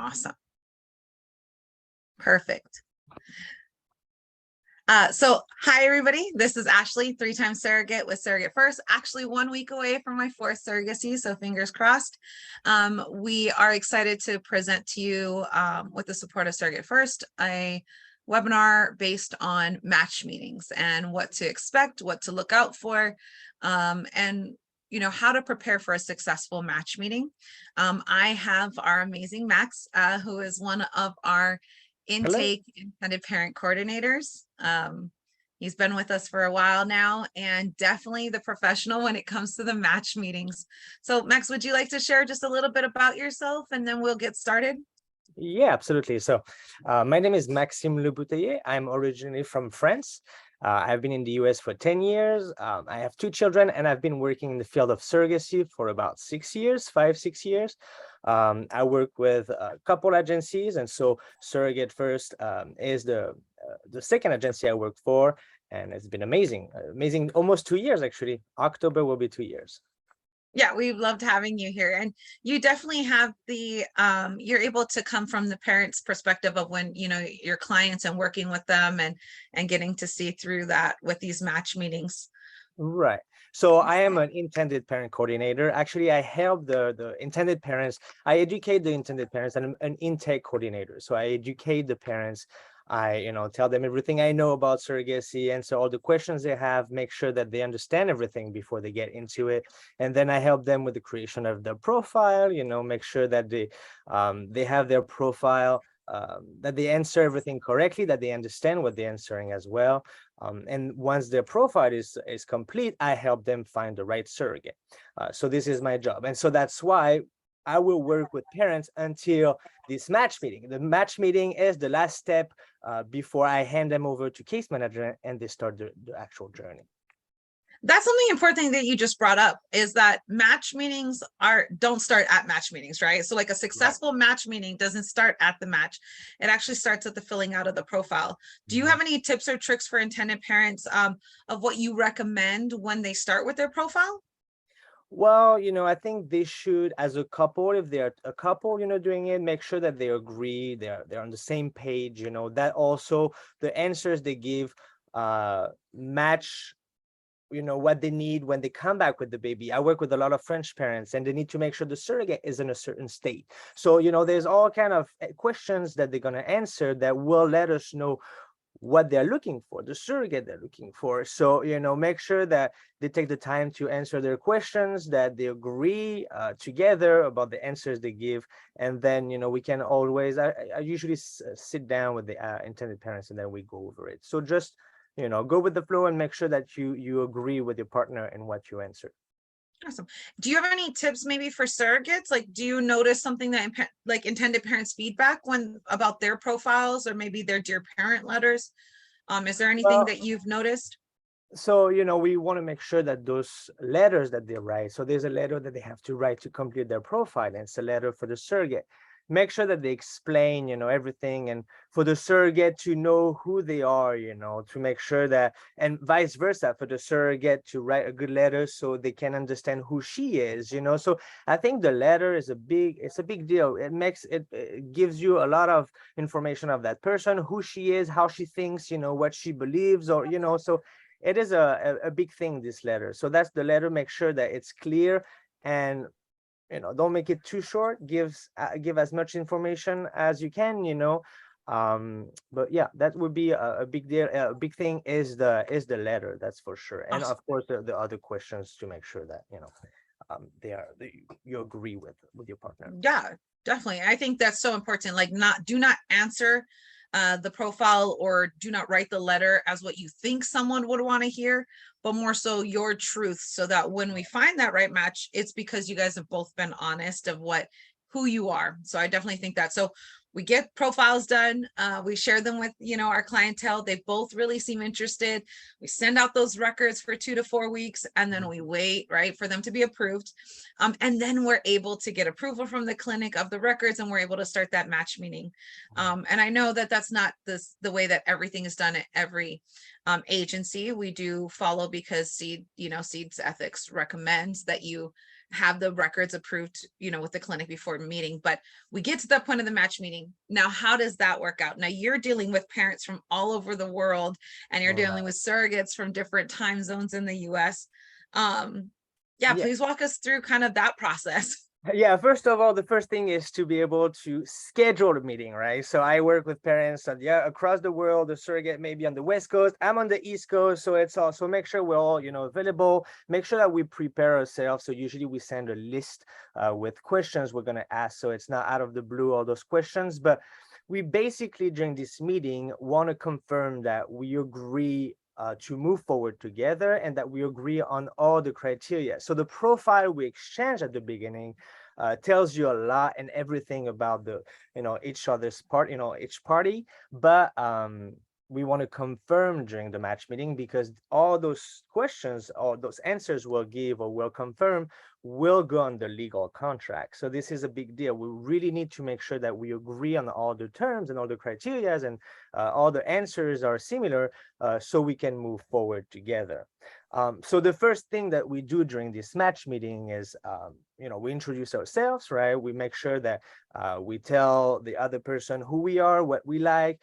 Awesome. Perfect. So hi, everybody. This is Ashley, 3-time surrogate with SurrogateFirst, actually 1 week away from my 4th surrogacy, so fingers crossed. We are excited to present to you, with the support of SurrogateFirst, a webinar based on match meetings and what to expect, what to look out for, and how to prepare for a successful match meeting. I have our amazing Max, who is one of our intake intended parent coordinators. He's been with us for a while now and definitely the professional when it comes to the match meetings. So Max, would you like to share just a little bit about yourself and then we'll get started? Yeah, absolutely. So my name is Maxime Lebouteiller. I'm originally from France. I've been in the US for 10 years. I have 2 children and I've been working in the field of surrogacy for about 6 years, 5-6 years. I work with a couple agencies, and so SurrogateFirst is the second agency I work for, and it's been amazing, almost 2 years actually. October will be 2 years. Yeah, we've loved having you here, and you definitely have the you're able to come from the parents' perspective of when your clients and working with them and getting to see through that with these match meetings. Right. So I am an intended parent coordinator. Actually, I help the intended parents. I educate the intended parents, and I'm an intake coordinator. So I educate the parents. I tell them everything I know about surrogacy, and so all the questions they have, make sure that they understand everything before they get into it. And then I help them with the creation of their profile. Make sure that they have their profile, that they answer everything correctly, that they understand what they're answering as well. And once their profile is complete, I help them find the right surrogate. So this is my job. And so that's why I will work with parents until this match meeting. The match meeting is the last step before I hand them over to case manager and they start the actual journey. That's something important that you just brought up, is that match meetings don't start at match meetings, right? So like a successful match meeting doesn't start at the match. It actually starts at the filling out of the profile. Do you have any tips or tricks for intended parents of what you recommend when they start with their profile? Well, I think they should, as a couple, if they're a couple, doing it, make sure that they agree, they're on the same page, that also the answers they give match what they need when they come back with the baby. I work with a lot of French parents and they need to make sure the surrogate is in a certain state. So, there's all kind of questions that they're going to answer that will let us know what they're looking for, the surrogate they're looking for. So, make sure that they take the time to answer their questions, that they agree together about the answers they give. And then, we can always, I usually sit down with the intended parents and then we go over it. So just go with the flow and make sure that you agree with your partner in what you answer. Awesome. Do you have any tips maybe for surrogates? Like, do you notice something that like intended parents feedback about their profiles or maybe their dear parent letters? Is there anything that you've noticed? So, we want to make sure that those letters that they write, so there's a letter that they have to write to complete their profile, and it's a letter for the surrogate. Make sure that they explain, everything, and for the surrogate to know who they are, to make sure that, and vice versa, for the surrogate to write a good letter so they can understand who she is, So I think the letter is it's a big deal. It gives you a lot of information of that person, who she is, how she thinks, what she believes, or, so it is a big thing, this letter. So that's the letter. Make sure that it's clear and don't make it too short. Give as much information as you can, but yeah, that would be a big deal. A big thing is the letter, that's for sure. And of course the other questions to make sure that you agree with your partner. Yeah, definitely. I think that's so important. Like, do not answer the profile or do not write the letter as what you think someone would want to hear, but more so your truth, so that when we find that right match, it's because you guys have both been honest of who you are. So I definitely think that. So we get profiles done, we share them with our clientele. They both really seem interested. We send out those records for 2 to 4 weeks, and then we wait for them to be approved, and then we're able to get approval from the clinic of the records, and we're able to start that match meeting. And I know that that's not the way that everything is done at every agency. We do follow, because Seed's ethics recommends that you have the records approved, with the clinic before meeting. But we get to that point of the match meeting. Now, how does that work out? Now you're dealing with parents from all over the world, and you're dealing with surrogates from different time zones in the US. Yeah, please walk us through kind of that process. Yeah, first of all, the first thing is to be able to schedule a meeting, right? So I work with parents across the world. The surrogate maybe on the West Coast, I'm on the East Coast. So it's also make sure we're all, available, make sure that we prepare ourselves. So usually we send a list with questions we're going to ask. So it's not out of the blue, all those questions. But we basically, during this meeting, want to confirm that we agree to move forward together and that we agree on all the criteria. So the profile we exchange at the beginning tells you a lot and everything about the, each other's part, each party. But we want to confirm during the match meeting, because all those questions or those answers we'll give or will confirm will go on the legal contract. So this is a big deal. We really need to make sure that we agree on all the terms and all the criteria, and all the answers are similar, so we can move forward together. So the first thing that we do during this match meeting is, we introduce ourselves, right? We make sure that we tell the other person who we are, what we like.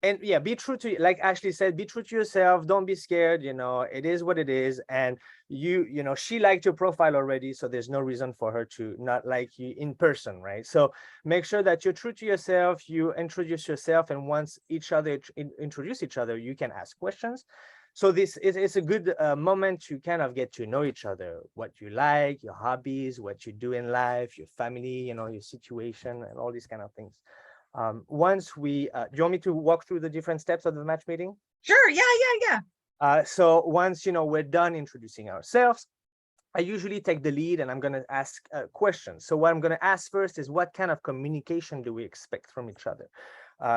And yeah, be true to, like Ashley said, be true to yourself. Don't be scared. It is what it is. And she liked your profile already, so there's no reason for her to not like you in person, right? So make sure that you're true to yourself. You introduce yourself, and once each other introduce each other, you can ask questions. So this is a good moment to kind of get to know each other, what you like, your hobbies, what you do in life, your family, your situation, and all these kind of things. Once we, do you want me to walk through the different steps of the match meeting? Sure. Yeah. So once, we're done introducing ourselves, I usually take the lead and I'm going to ask questions. So what I'm going to ask first is, what kind of communication do we expect from each other?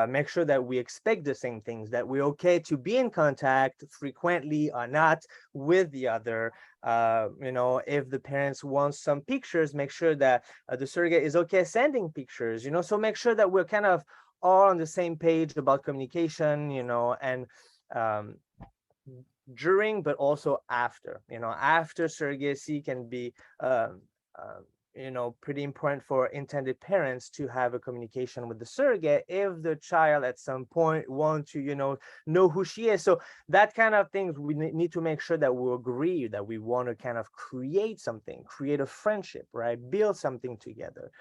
Make sure that we expect the same things, that we're okay to be in contact frequently or not with the other. If the parents want some pictures, make sure that the surrogate is okay sending pictures, so make sure that we're kind of all on the same page about communication, and during, but also after. After surrogacy can be pretty important for intended parents to have a communication with the surrogate if the child at some point want to know who she is. So that kind of things, we need to make sure that we agree that we want to kind of create something, create a friendship, right? Build something together.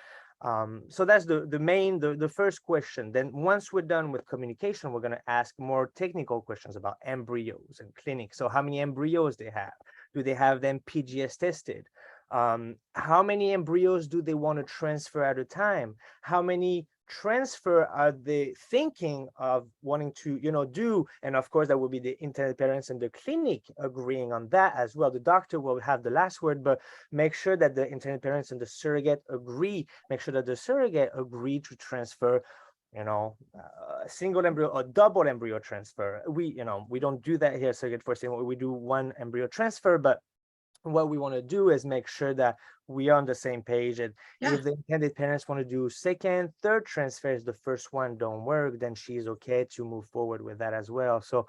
So that's the first question. Then once we're done with communication, we're going to ask more technical questions about embryos and clinics. So how many embryos they have? Do they have them PGS tested? How many embryos do they want to transfer at a time? How many transfer are they thinking of wanting to do? And of course, that will be the intended parents and the clinic agreeing on that as well. The doctor will have the last word, but make sure that the intended parents and the surrogate agree. Make sure that the surrogate agree to transfer a single embryo or double embryo transfer. We don't do that here, SurrogateFirst. We do one embryo transfer, but what we want to do is make sure that we are on the same page. And if the intended parents want to do second, third transfers, the first one don't work, then she's okay to move forward with that as well. So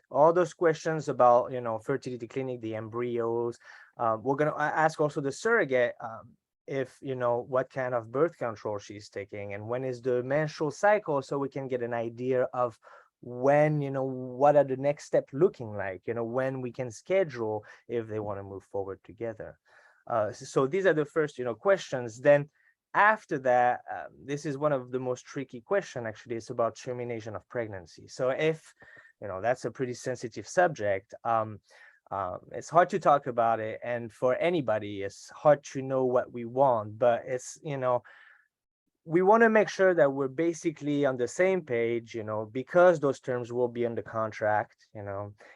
all those questions about fertility clinic, the embryos, we're going to ask also the surrogate if what kind of birth control she's taking and when is the menstrual cycle, so we can get an idea of when what are the next steps looking like, when we can schedule if they want to move forward together. So these are the first questions. Then after that, this is one of the most tricky question, actually. It's about termination of pregnancy. So if that's a pretty sensitive subject, it's hard to talk about it, and for anybody it's hard to know what we want, but it's we want to make sure that we're basically on the same page, because those terms will be in the contract.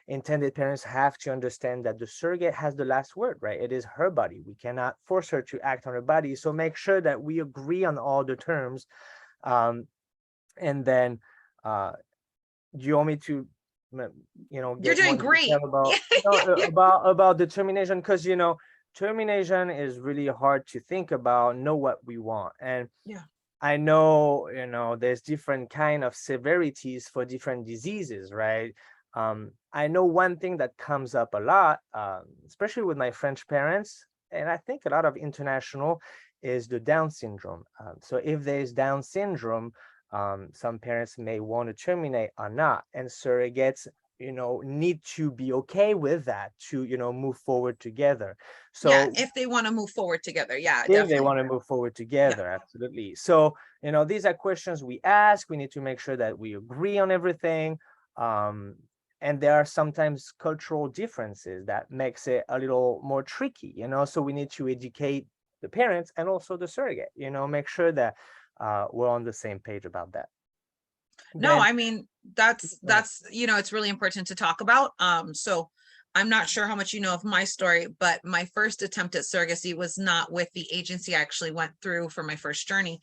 Intended parents have to understand that the surrogate has the last word, right? It is her body. We cannot force her to act on her body. So make sure that we agree on all the terms. And then, do you want me to, You're get doing more great. detail about the termination? Because, termination is really hard to think about, know what we want. And I know, there's different kind of severities for different diseases, right? I know one thing that comes up a lot, especially with my French parents, and I think a lot of international, is the Down syndrome. So if there is Down syndrome, some parents may want to terminate or not, and surrogates, need to be okay with that to, move forward together. Yeah, So if they want to move forward together. Yeah, if they definitely. want to move forward Yeah. together, absolutely. So, these are questions we ask. We need to make sure that we agree on everything. Um, and there are sometimes cultural differences that makes it a little more tricky, so we need to educate the parents and also the surrogate, make sure that we're on the same page about that. No, Then, I mean, that's, it's really important to talk about. So I'm not sure how much you know of my story, but my first attempt at surrogacy was not with the agency I actually went through for my first journey.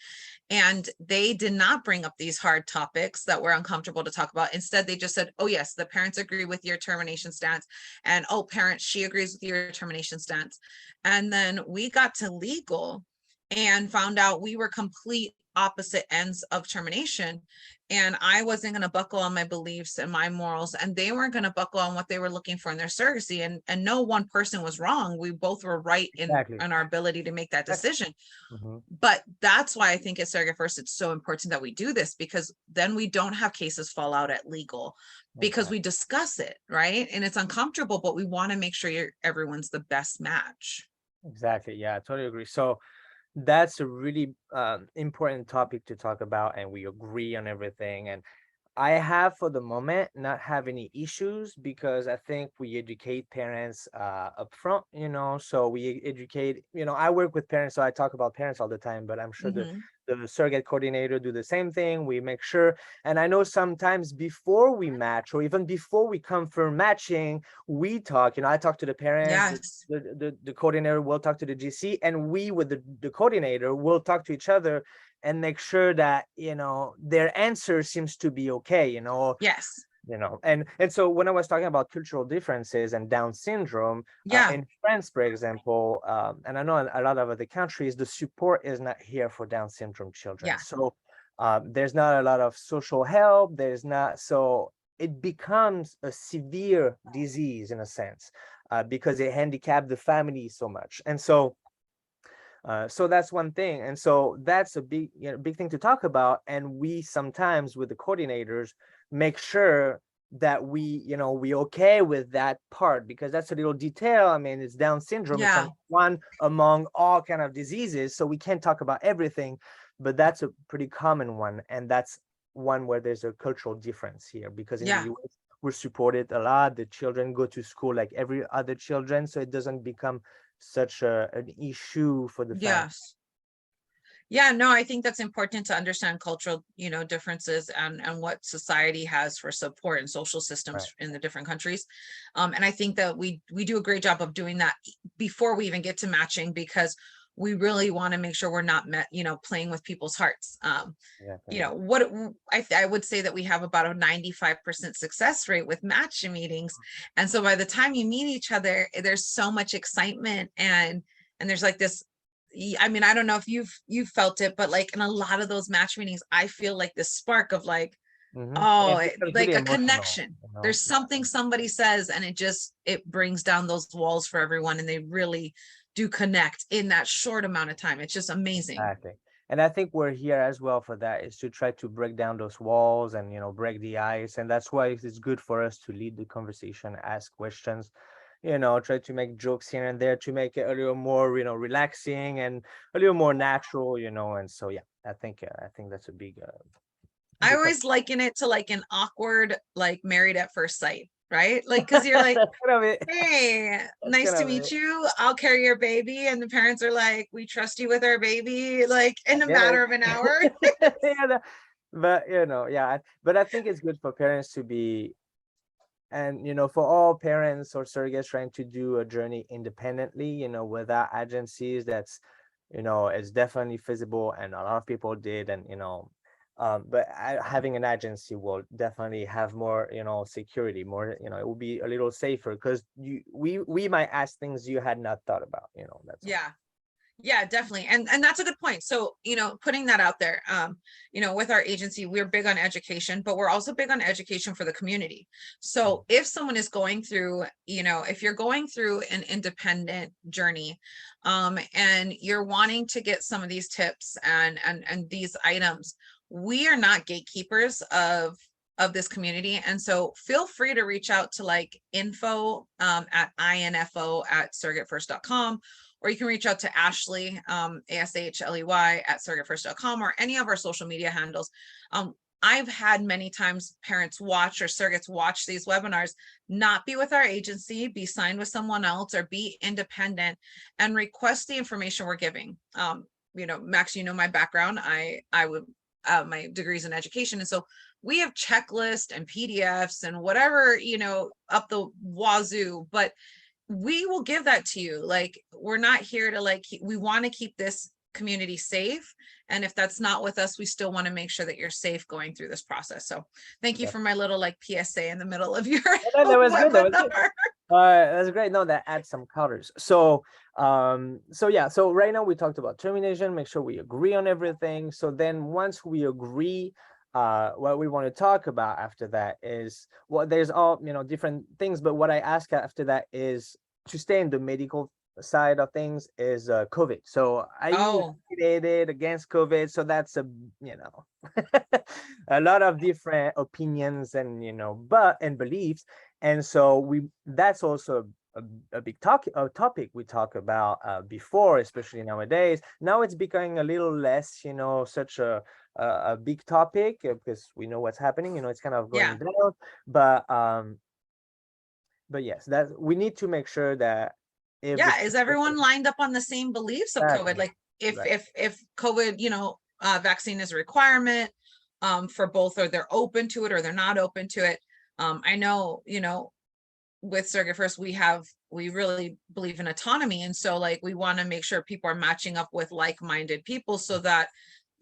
And they did not bring up these hard topics that were uncomfortable to talk about. Instead, they just said, oh, yes, the parents agree with your termination stance. And oh, parents, she agrees with your termination stance. And then we got to legal and found out we were complete opposite ends of termination. And I wasn't going to buckle on my beliefs and my morals, and they weren't going to buckle on what they were looking for in their surrogacy. And no one person was wrong. We both were right exactly. in our ability to make that decision. Mhm. But that's why I think at Surrogate First, it's so important that we do this, because then we don't have cases fall out at legal, because Exactly. we discuss it, right? And it's uncomfortable, but we want to make sure everyone's the best match. Exactly. Yeah, I totally agree. So that's a really important topic to talk about, and we agree on everything. And I have, for the moment, not have any issues because I think we educate parents upfront, so we educate, I work with parents, so I talk about parents all the time, but I'm sure Mhm. the surrogate coordinator do the same thing. We make sure, and I know sometimes before we match or even before we confirm matching, we talk, I talk to the parents, Yes. the coordinator will talk to the GC, and we with the coordinator will talk to each other and make sure that their answer seems to be okay, Yes. and so when I was talking about cultural differences and Down syndrome, Yeah. in France, for example, and I know in a lot of other countries, the support is not here for Down syndrome children. Yeah. So there's not a lot of social help. There's not, so it becomes a severe disease in a sense, because it handicaps the family so much. And so that's one thing. And so that's a big thing to talk about. And we sometimes with the coordinators make sure that we okay with that part, because that's a little detail. I mean, it's Down syndrome. It's Yeah. on one among all kind of diseases. So we can't talk about everything, but that's a pretty common one. And that's one where there's a cultural difference here, because in the Yeah. US, we're supported a lot. The children go to school like every other children. So it doesn't become such an issue for the family. Yes. Yeah, no, I think that's important to understand cultural, differences and what society has for support and social Right. systems in the different countries. And I think that we do a great job of doing that before we even get to matching, because we really want to make sure we're not playing with people's hearts. Yeah. I would say that we have about a 95% success rate with match meetings. And so by the time you meet each other, there's so much excitement, and there's like this, I mean, I don't know if you've felt it, but like in a lot of those match meetings, I feel like this spark of like, It oh, becomes like really a emotional, connection. There's something somebody says, and it brings down those walls for everyone, and they really do connect in that short amount of time. It's just amazing. Exactly. And I think we're here as well for that, is to try to break down those walls and break the ice. And that's why it's good for us to lead the conversation, ask questions, try to make jokes here and there to make it a little more relaxing and a little more natural, and so yeah, I think that's a I big always liken it to like an awkward, like Married at First Sight, right? Like, because you're like, that's kind of it. hey, That's nice kind to of meet it. you. I'll carry your baby. And the parents are like, we trust you with our baby, like in a Get matter it. of an hour. Yeah, but yeah, but I think it's good for parents to be, and for all parents or surrogates trying to do a journey independently, without agencies, that's it's definitely feasible, and a lot of people did. And but having an agency will definitely have more security, more, it will be a little safer, because we might ask things you had not thought about, that's all. Yeah. Yeah, definitely. And that's a good point. So, putting that out there, with our agency, we're big on education, but we're also big on education for the community. So if someone is going through, if you're going through an independent journey, and you're wanting to get some of these tips and these items, we are not gatekeepers of this community. And so feel free to reach out to like info at info@surrogatefirst.com, or you can reach out to Ashley, ASHLEY at surrogatefirst.com, or any of our social media handles. I've had many times parents watch or surrogates watch these webinars, not be with our agency, be signed with someone else, or be independent and request the information we're giving. Max, my background, I would, my degrees in education. And so we have checklists and PDFs and whatever, up the wazoo, but we will give that to you. Like, we're not here to we want to keep this community safe. And if that's not with us, we still want to make sure that you're safe going through this process. So thank you for my little PSA in the middle of your That was good. That was good. webinar. That's great. No, that adds some colors. So yeah, so right now we talked about termination, make sure we agree on everything. So then once we agree, what we want to talk about after that is, well, there's all, different things, but what I ask after that is to stay in the medical side of things is COVID. So are you vaccinated against COVID? So that's a a lot of different opinions and and beliefs. And so that's also a big topic we talk about before, especially nowadays. Now it's becoming a little less, such a big topic because we know what's happening. It's kind of going down. But yes, that we need to make sure that is everyone lined up on the same beliefs of COVID? Like if COVID, vaccine is a requirement for both, or they're open to it or they're not open to it. I know, with Surrogate First, we really believe in autonomy. And so we want to make sure people are matching up with like-minded people so that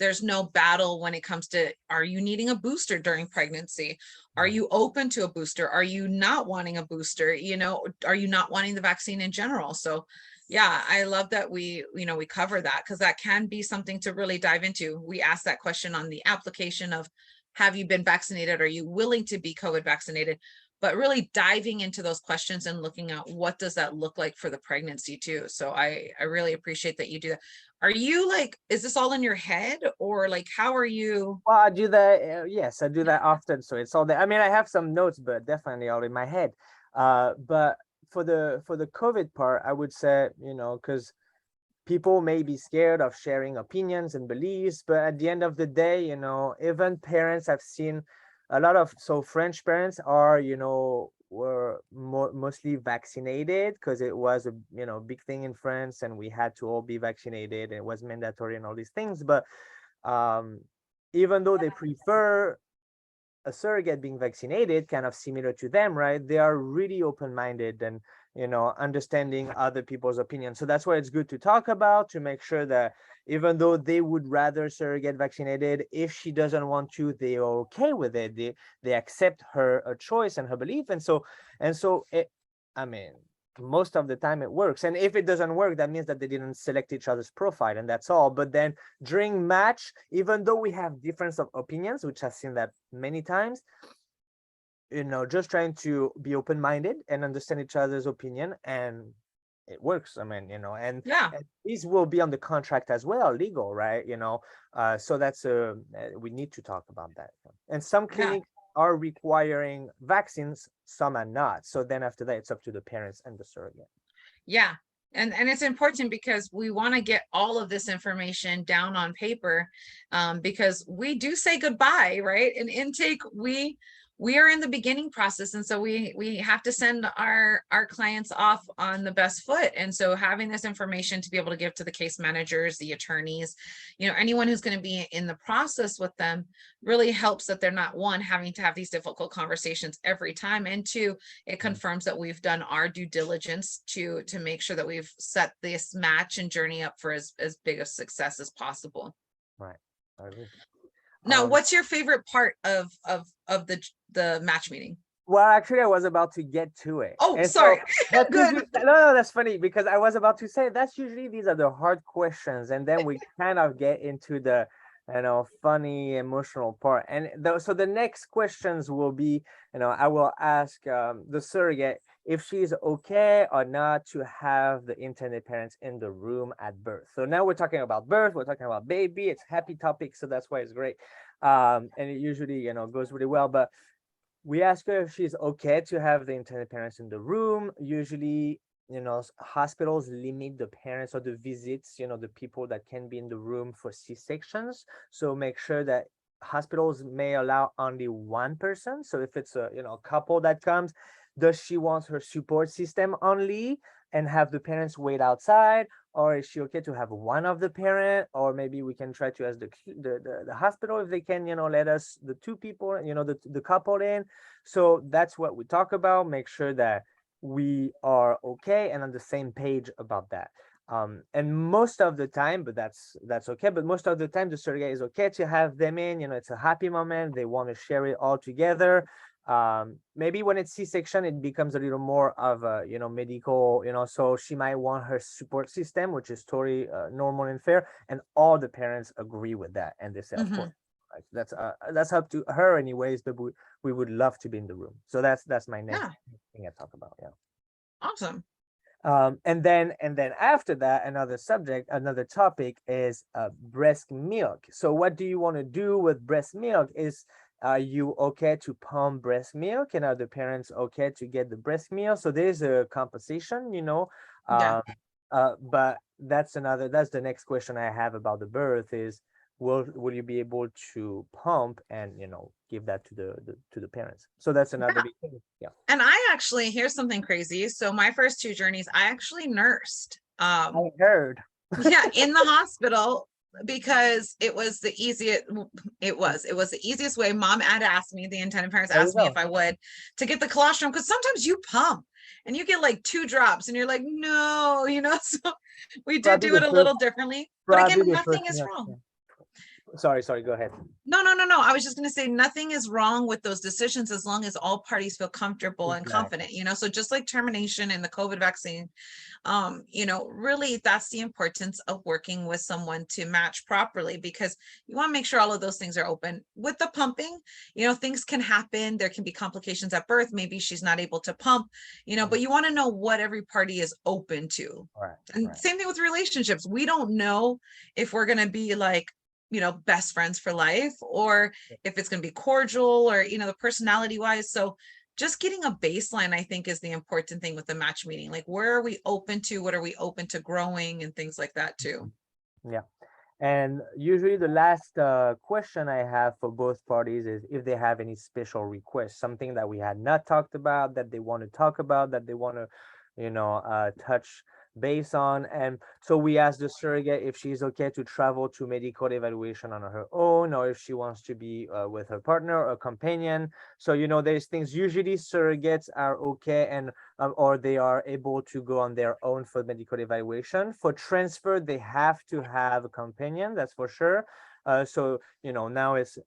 there's no battle when it comes to, are you needing a booster during pregnancy? Are you open to a booster? Are you not wanting a booster? Are you not wanting the vaccine in general? So yeah, I love that we cover that, because that can be something to really dive into. We ask that question on the application of, have you been vaccinated? Are you willing to be COVID vaccinated? But really diving into those questions and looking at what does that look like for the pregnancy too. So I really appreciate that you do that. Are you is this all in your head, or how are you? Well, I do that. Yes, I do that often. So it's all there. I mean, I have some notes, but definitely all in my head. But for the COVID part, I would say, because people may be scared of sharing opinions and beliefs, but at the end of the day, even parents, I've seen a lot of, so French parents are, were mostly vaccinated because it was a big thing in France, and we had to all be vaccinated, and it was mandatory and all these things. But even though they prefer a surrogate being vaccinated, kind of similar to them, right? They are really open-minded and understanding other people's opinions. So that's why it's good to talk about, to make sure that even though they would rather surrogate vaccinated, if she doesn't want to, they are okay with it. They accept her choice and her belief. And so I mean, most of the time it works. And if it doesn't work, that means that they didn't select each other's profile, and that's all. But then during match, even though we have difference of opinions, which I've seen that many times, just trying to be open-minded and understand each other's opinion, and it works. I mean, and these will be on the contract as well, legal, right? So that's we need to talk about that. And some clinics are requiring vaccines, some are not. So then after that, it's up to the parents and the surrogate. Yeah. And it's important because we want to get all of this information down on paper, because we do say goodbye, right? In intake, we are in the beginning process. And so we have to send our clients off on the best foot. And so having this information to be able to give to the case managers, the attorneys, anyone who's going to be in the process with them, really helps that they're not, one, having to have these difficult conversations every time, and two, it confirms that we've done our due diligence to make sure that we've set this match and journey up for as big a success as possible. Right. Now, what's your favorite part of the match meeting? Well, actually, I was about to get to it. Oh, And so sorry. that's Good. usually, no, that's funny because I was about to say that's usually these are the hard questions, and then we kind of get into the, funny emotional part. And so the next questions will be, I will ask the surrogate if she's okay or not to have the intended parents in the room at birth. So now we're talking about birth, we're talking about baby, it's happy topic, so that's why it's great. And it usually, goes really well. But we ask her if she's okay to have the intended parents in the room. Usually, hospitals limit the parents or the visits, the people that can be in the room for C-sections. So make sure that hospitals may allow only one person. So if it's a, couple that comes, does she want her support system only and have the parents wait outside? Or is she okay to have one of the parent? Or maybe we can try to ask the hospital if they can, let us, the two people, the couple in. So that's what we talk about. Make sure that we are okay and on the same page about that. And most of the time, but that's okay. But most of the time, the surrogate is okay to have them in. It's a happy moment. They want to share it all together. Maybe when it's C-section, it becomes a little more of a, medical, so she might want her support system, which is totally normal and fair. And all the parents agree with that. And they say, of course, like, that's up to her anyways, but we would love to be in the room. So that's my next Yeah. thing I talk about. Yeah. Awesome. And then after that, another topic is breast milk. So what do you want to do with breast milk? Is are you okay to pump breast milk, and are the parents okay to get the breast milk? So there's a compensation, Yeah. but that's the next question I have about the birth is, will you be able to pump and give that to the parents? So that's another Yeah. big thing. Yeah. And I actually, here's something crazy. So my first two journeys, I actually nursed. I heard. Yeah, in the hospital because it was the easiest. It was the easiest way. Mom had asked me, the intended parents There you asked me go. if I would to get the colostrum, because sometimes you pump and you get like 2 drops and you're like, no, so we did Probably do the it a first little differently. But Probably again, the nothing first is milk. wrong. Sorry, go ahead. No. I was just going to say nothing is wrong with those decisions as long as all parties feel comfortable and Exactly. confident, so just like termination and the COVID vaccine, really that's the importance of working with someone to match properly, because you want to make sure all of those things are open. With the pumping, things can happen. There can be complications at birth. Maybe she's not able to pump, but you want to know what every party is open to. Right. And same thing with relationships. We don't know if we're going to be like, best friends for life, or if it's going to be cordial, or, the personality wise. So just getting a baseline, I think, is the important thing with the match meeting. Like, where are we open to? What are we open to growing and things like that too? Yeah. And usually the last question I have for both parties is if they have any special requests, something that we had not talked about, that they want to talk about, that they want to, touch base on. And so we asked the surrogate if she's okay to travel to medical evaluation on her own, or if she wants to be with her partner or companion. So, there's things usually surrogates are okay, and or they are able to go on their own for medical evaluation. For transfer, they have to have a companion, that's for sure. So, now it's,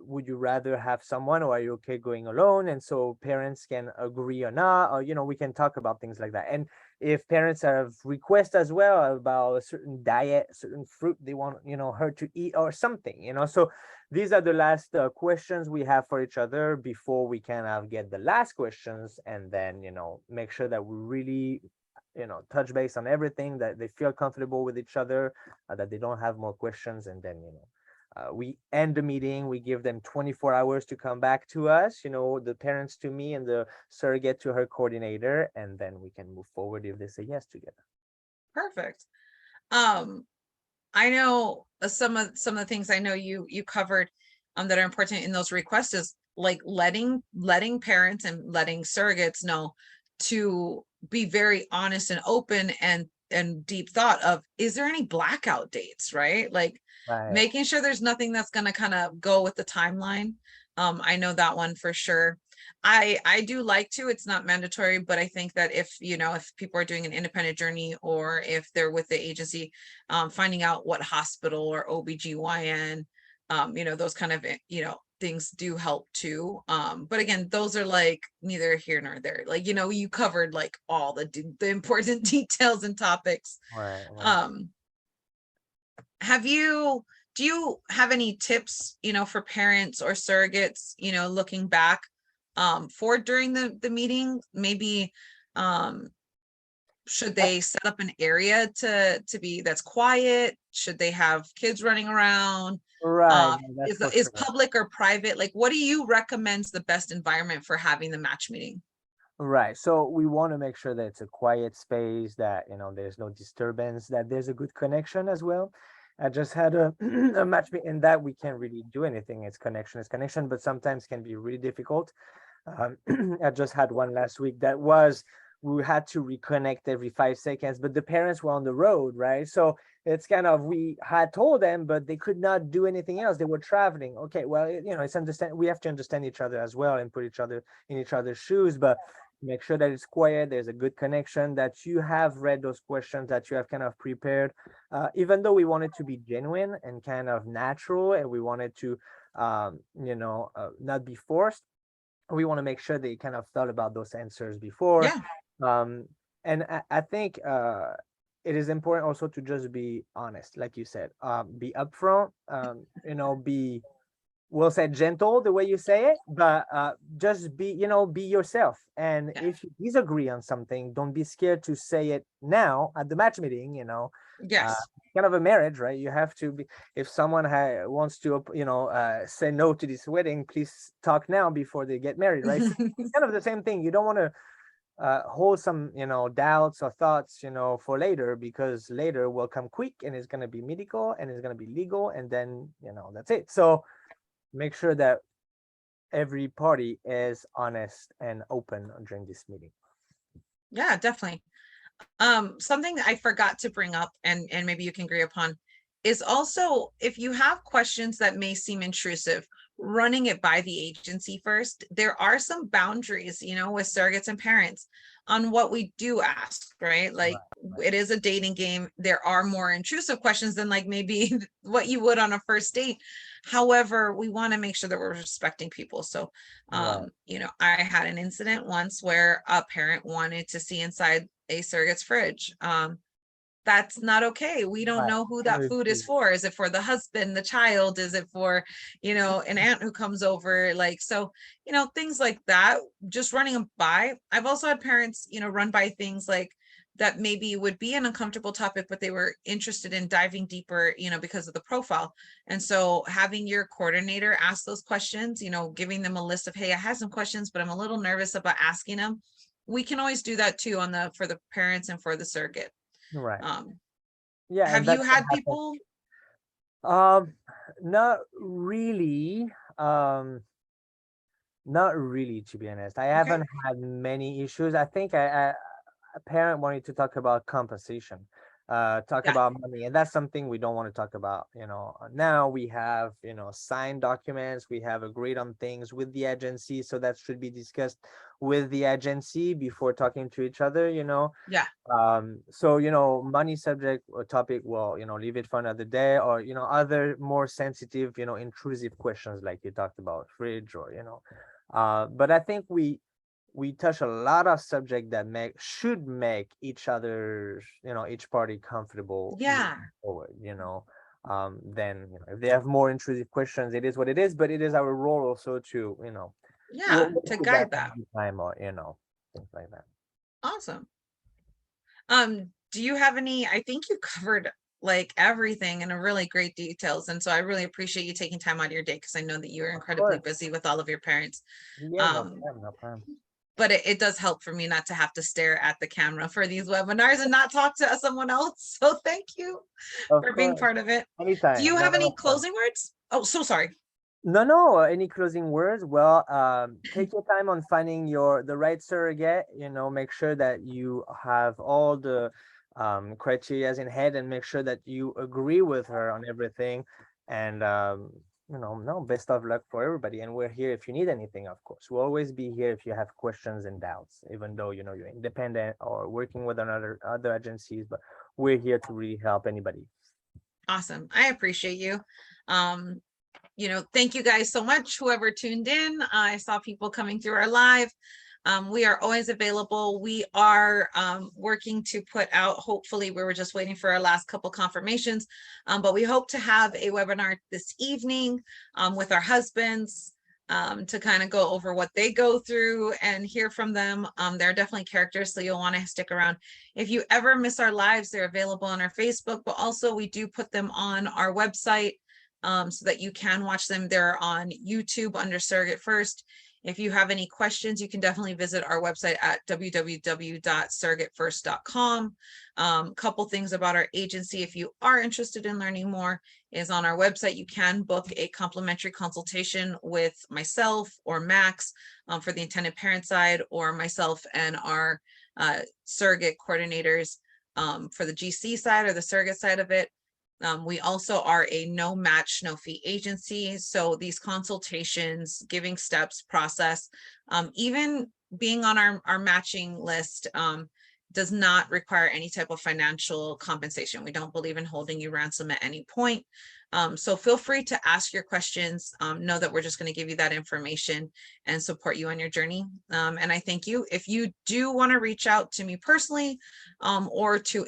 would you rather have someone, or are you okay going alone? And so parents can agree or not, or, we can talk about things like that. And if parents have requests as well about a certain diet, certain fruit they want, her to eat or something, so these are the last questions we have for each other before we kind of get the last questions, and then, make sure that we really, touch base on everything, that they feel comfortable with each other, that they don't have more questions. And then, we end the meeting, we give them 24 hours to come back to us, the parents to me and the surrogate to her coordinator, and then we can move forward if they say yes together. Perfect. I know some of the things I know you covered that are important in those requests is like letting parents and letting surrogates know to be very honest and open and deep thought of, is there any blackout dates, right? Like making sure there's nothing that's going to kind of go with the timeline. I know that one for sure. I do like to, it's not mandatory, but I think that if, if people are doing an independent journey, or if they're with the agency, finding out what hospital or OBGYN, those kind of, things do help too. But again, those are like neither here nor there. Like, you know, you covered like all the important details and topics. Right, right. Um, do you have any tips, you know, for parents or surrogates, you know, looking back for during the meeting? Maybe should they set up an area to be that's quiet? Should they have kids running around? Right, no, that's for Is sure. public or private? Like, what do you recommend the best environment for having the match meeting? Right. So we want to make sure that it's a quiet space, that, there's no disturbance, that there's a good connection as well. I just had a, a match in that we can't really do anything. It's connection is connection, but sometimes can be really difficult. Um, I just had one last week that was, we had to reconnect every 5 seconds, but the parents were on the road, right? So it's kind of, we had told them, but they could not do anything else. They were traveling. Okay, well, it's understand. We have to understand each other as well and put each other in each other's shoes, but make sure that it's quiet, there's a good connection, that you have read those questions, that you have kind of prepared. Even though we want it to be genuine and kind of natural, and we wanted to, not be forced, we want to make sure that you kind of thought about those answers before. Yeah, Um, and I think it is important also to just be honest, like you said, be upfront, be, we'll say, gentle the way you say it, but just be yourself. And yeah, if you disagree on something, don't be scared to say it now at the match meeting. uh, yes. kind of a marriage, right? You have to be, if someone wants to say no to this wedding, please talk now before they get married, right? So it's kind of the same thing. You don't want to hold some doubts or thoughts for later, because later will come quick and it's going to be medical and it's going to be legal, and then that's it. So make sure that every party is honest and open during this meeting. Yeah, definitely. Something I forgot to bring up, and maybe you can agree upon, is also if you have questions that may seem intrusive, running it by the agency first. There are some boundaries, you know, with surrogates and parents on what we do ask, right? Like, Right, right, it is a dating game. There are more intrusive questions than like maybe what you would on a first date. However, we want to make sure that we're respecting people. So, right, you know, I had an incident once where a parent wanted to see inside a surrogate's fridge. That's not okay. We don't right. know who that Very food is true. for. Is it for the husband, the child? Is it for, you know, an aunt who comes over? Like, so, you know, things like that, just running them by. I've also had parents, you know, run by things like that maybe would be an uncomfortable topic, but they were interested in diving deeper, you know, because of the profile. And so having your coordinator ask those questions, you know, giving them a list of, hey, I have some questions, but I'm a little nervous about asking them. We can always do that too on the for the parents and for the surrogate. Right. Um, Yeah, have and that you can had happen. people? Um, not really. Um, Not really, to be honest. I Okay. haven't had many issues. I think a parent wanted to talk about compensation, talk Yeah. about money, and that's something we don't want to talk about. Now we have, signed documents, we have agreed on things with the agency, so that should be discussed with the agency before talking to each other. Yeah. So money subject or topic, well, leave it for another day, or other more sensitive, intrusive questions like you talked about, fridge, or but I think we touch a lot of subject that should make each other, each party comfortable moving Yeah. forward. Then if they have more intrusive questions, it is what it is, but it is our role also to, Yeah. we'll To do that guide that. every time, or things like that. Awesome. Do you have any, I think you covered like everything in a really great details. And so I really appreciate you taking time out of your day because I know that you're Of incredibly course. busy with all of your parents. Yeah, no Um, problem, no problem. but it does help for me not to have to stare at the camera for these webinars and not talk to someone else. So thank you Of for being course. part of it. Do you Anytime. No, have no, any no problem. closing words? Oh, so sorry. No, no. Any closing words? Well, take your time on finding the right surrogate. Make sure that you have all the criterias in head, and make sure that you agree with her on everything. And no, best of luck for everybody. And we're here if you need anything. Of course, we'll always be here if you have questions and doubts. Even though you're independent or working with another other agencies, but we're here to really help anybody. Awesome. I appreciate you. Um, thank you guys so much, whoever tuned in. I saw people coming through our live. We are always available. We are working to put out, hopefully, we were just waiting for our last couple confirmations, but we hope to have a webinar this evening with our husbands to kind of go over what they go through and hear from them. They're definitely characters, so you'll want to stick around. If you ever miss our lives, they're available on our Facebook, but also we do put them on our website so that you can watch them. They're on YouTube under SurrogateFirst. If you have any questions, you can definitely visit our website at www.surrogatefirst.com. Couple things about our agency, if you are interested in learning more, is on our website. You can book a complimentary consultation with myself or Max for the intended parent side, or myself and our surrogate coordinators for the GC side or the surrogate side of it. We also are a no match, no fee agency. So these consultations, giving steps, process, even being on our matching list does not require any type of financial compensation. We don't believe in holding you ransom at any point. So feel free to ask your questions. Know that we're just going to give you that information and support you on your journey. And I thank you. If you do want to reach out to me personally or to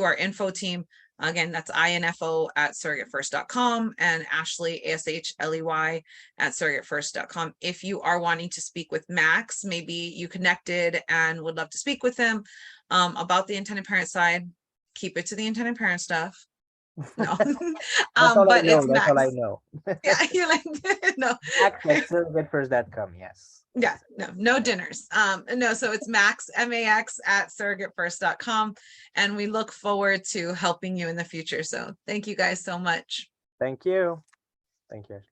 our info team, again, that's info@surrogatefirst.com and Ashley, ASHLEY @surrogatefirst.com. If you are wanting to speak with Max, maybe you connected and would love to speak with him about the intended parent side, keep it to the intended parent stuff. No, but it's That's all I Max. know. Yeah, you're like, no. Max@surrogatefirst.com, yes. Yeah, no dinners. No, so it's Max, MAX @surrogatefirst.com. And we look forward to helping you in the future. So thank you guys so much. Thank you. Thank you.